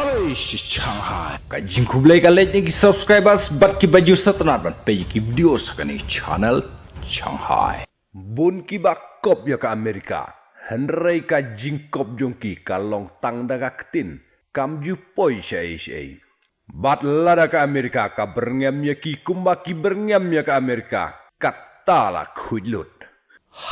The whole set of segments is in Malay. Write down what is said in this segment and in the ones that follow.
Oish, Shanghai. Kajing kublai kalet ni subscribers bat ki baju satnat bat pe ki video sakani channel Shanghai. Bun ki bakop ya ka Amerika. Henry ka jingkop jongki kalong tang daga ketin. Kamju poi syai. Bat lada ka Amerika ka berngam ya ki kumba ki berngam ya ka Amerika. Katala khulut.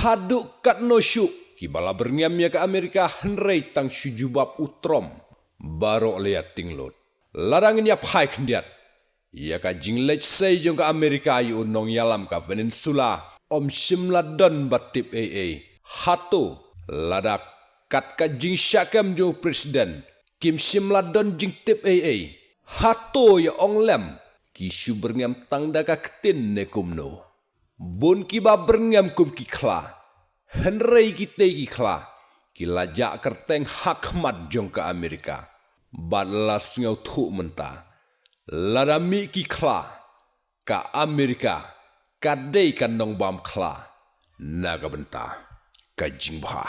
Haduk kat no syuk. Ki bala berngam ya ka Amerika Henry tang syujubab utrom. Barok liat tinglot. Ladangin ya pai kendiat. Ia ka jinglech say jong ka Amerika yu unong yalam ka peninsula. Om Simladon batip Hato ladak kat ka jing syakam jong presiden. Kim Simladon jing tip Hato ya ong lem. Kisu berngam tang daga ketin ne kumno. Bun kiba berngam kum ki kla. Henry kita ki kla. Kilajak kerteng hakmat jong ka Amerika. Badlas ngau thuk mentah. Ladami ki kla. Ka Amerika. Kadai kan nong bam kla. Naga bentah. Ka jingbha.